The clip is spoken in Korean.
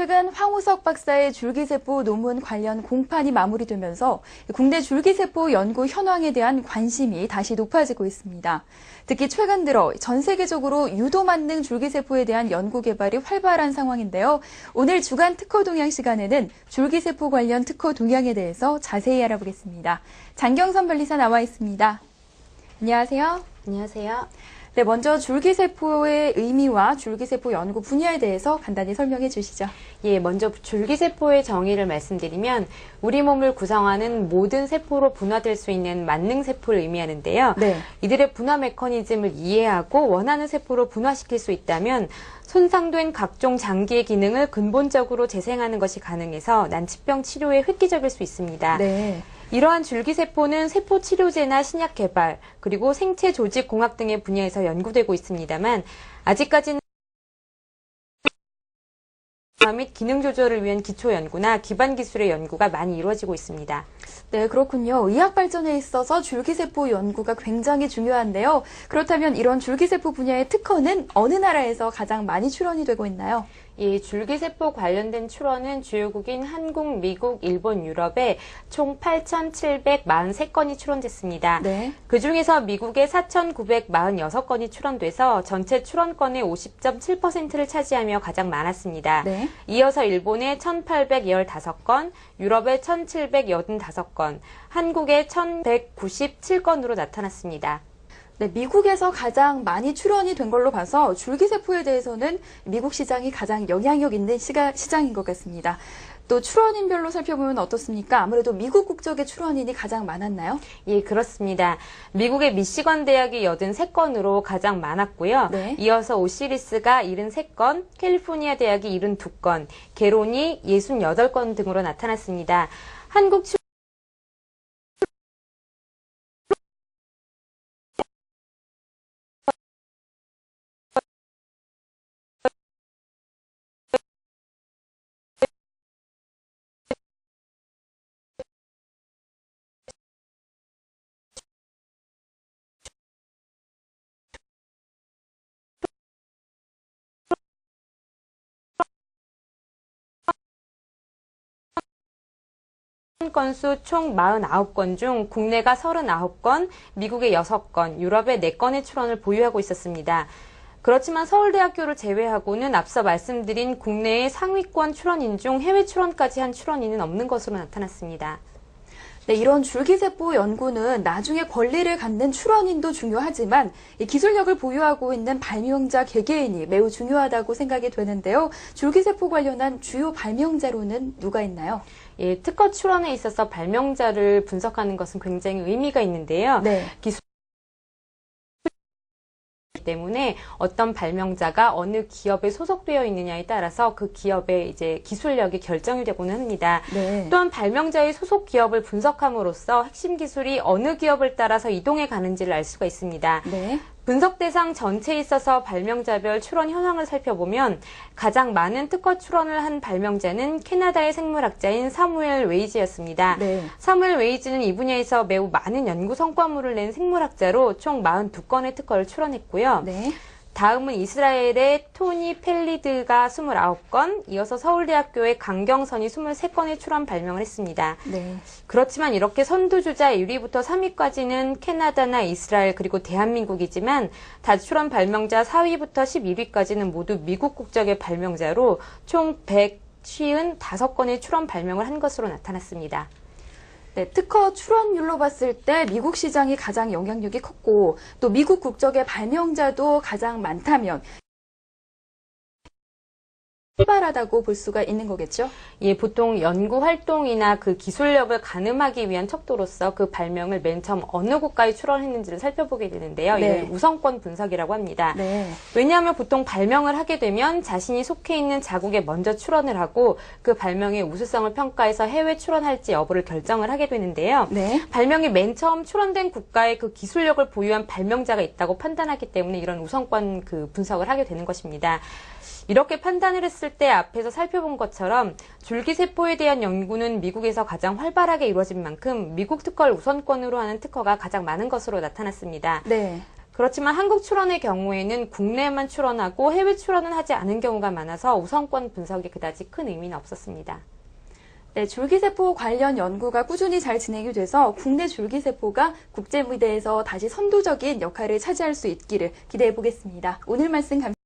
최근 황우석 박사의 줄기세포 논문 관련 공판이 마무리되면서 국내 줄기세포 연구 현황에 대한 관심이 다시 높아지고 있습니다. 특히 최근 들어 전 세계적으로 유도만능 줄기세포에 대한 연구 개발이 활발한 상황인데요. 오늘 주간 특허 동향 시간에는 줄기세포 관련 특허 동향에 대해서 자세히 알아보겠습니다. 장경선 변리사 나와 있습니다. 안녕하세요. 안녕하세요. 네, 먼저 줄기세포의 의미와 줄기세포 연구 분야에 대해서 간단히 설명해 주시죠. 예, 먼저 줄기세포의 정의를 말씀드리면 우리 몸을 구성하는 모든 세포로 분화될 수 있는 만능세포를 의미하는데요. 네. 이들의 분화 메커니즘을 이해하고 원하는 세포로 분화시킬 수 있다면 손상된 각종 장기의 기능을 근본적으로 재생하는 것이 가능해서 난치병 치료에 획기적일 수 있습니다. 네. 이러한 줄기세포는 세포 치료제나 신약 개발, 그리고 생체 조직 공학 등의 분야에서 연구되고 있습니다만 아직까지는 및 기능 조절을 위한 기초 연구나 기반 기술의 연구가 많이 이루어지고 있습니다. 네, 그렇군요. 의학 발전에 있어서 줄기세포 연구가 굉장히 중요한데요. 그렇다면 이런 줄기세포 분야의 특허는 어느 나라에서 가장 많이 출원이 되고 있나요? 이 줄기세포 관련된 출원은 주요국인 한국, 미국, 일본, 유럽에 총 8,743건이 출원됐습니다. 네. 그중에서 미국에 4,946건이 출원돼서 전체 출원건의 50.7%를 차지하며 가장 많았습니다. 네. 이어서 일본에 1,815건, 유럽에 1,785건, 한국에 1,197건으로 나타났습니다. 네, 미국에서 가장 많이 출원이 된 걸로 봐서 줄기세포에 대해서는 미국 시장이 가장 영향력 있는 시장인 것 같습니다. 또 출원인별로 살펴보면 어떻습니까? 아무래도 미국 국적의 출원인이 가장 많았나요? 예, 그렇습니다. 미국의 미시건 대학이 83건으로 가장 많았고요. 네. 이어서 오시리스가 73건, 캘리포니아 대학이 72건, 게론이 68건 등으로 나타났습니다. 한국 건수 총 49건 중 국내가 39건, 미국의 6건, 유럽의 4건의 출원을 보유하고 있었습니다. 그렇지만 서울대학교를 제외하고는 앞서 말씀드린 국내의 상위권 출원인 중 해외 출원까지 한 출원인은 없는 것으로 나타났습니다. 네, 이런 줄기세포 연구는 나중에 권리를 갖는 출원인도 중요하지만 이 기술력을 보유하고 있는 발명자 개개인이 매우 중요하다고 생각이 되는데요. 줄기세포 관련한 주요 발명자로는 누가 있나요? 예, 특허 출원에 있어서 발명자를 분석하는 것은 굉장히 의미가 있는데요. 네. 때문에 어떤 발명자가 어느 기업에 소속되어 있느냐에 따라서 그 기업의 이제 기술력이 결정이 되고는 합니다. 네. 또한 발명자의 소속 기업을 분석함으로써 핵심 기술이 어느 기업을 따라서 이동해 가는지를 알 수가 있습니다. 네. 분석 대상 전체에 있어서 발명자별 출원 현황을 살펴보면 가장 많은 특허 출원을 한 발명자는 캐나다의 생물학자인 사무엘 웨이즈였습니다. 네. 사무엘 웨이즈는 이 분야에서 매우 많은 연구 성과물을 낸 생물학자로 총 42건의 특허를 출원했고요. 네. 다음은 이스라엘의 토니 펠리드가 29건, 이어서 서울대학교의 강경선이 23건의 출원 발명을 했습니다. 네. 그렇지만 이렇게 선두주자 1위부터 3위까지는 캐나다나 이스라엘 그리고 대한민국이지만 다출원 발명자 4위부터 11위까지는 모두 미국 국적의 발명자로 총 155건의 출원 발명을 한 것으로 나타났습니다. 네, 특허 출원율로 봤을 때 미국 시장이 가장 영향력이 컸고 또 미국 국적의 발명자도 가장 많다면 활발하다고 볼 수가 있는 거겠죠? 예, 보통 연구 활동이나 그 기술력을 가늠하기 위한 척도로서 그 발명을 맨 처음 어느 국가에 출원했는지를 살펴보게 되는데요. 네. 이걸 우선권 분석이라고 합니다. 네. 왜냐하면 보통 발명을 하게 되면 자신이 속해 있는 자국에 먼저 출원을 하고 그 발명의 우수성을 평가해서 해외 출원할지 여부를 결정을 하게 되는데요. 네. 발명이 맨 처음 출원된 국가에 그 기술력을 보유한 발명자가 있다고 판단하기 때문에 이런 우선권 그 분석을 하게 되는 것입니다. 이렇게 판단을 했을 때 앞에서 살펴본 것처럼 줄기세포에 대한 연구는 미국에서 가장 활발하게 이루어진 만큼 미국 특허를 우선권으로 하는 특허가 가장 많은 것으로 나타났습니다. 네. 그렇지만 한국 출원의 경우에는 국내에만 출원하고 해외 출원은 하지 않은 경우가 많아서 우선권 분석에 그다지 큰 의미는 없었습니다. 네, 줄기세포 관련 연구가 꾸준히 잘 진행이 돼서 국내 줄기세포가 국제무대에서 다시 선도적인 역할을 차지할 수 있기를 기대해 보겠습니다. 오늘 말씀 감사합니다.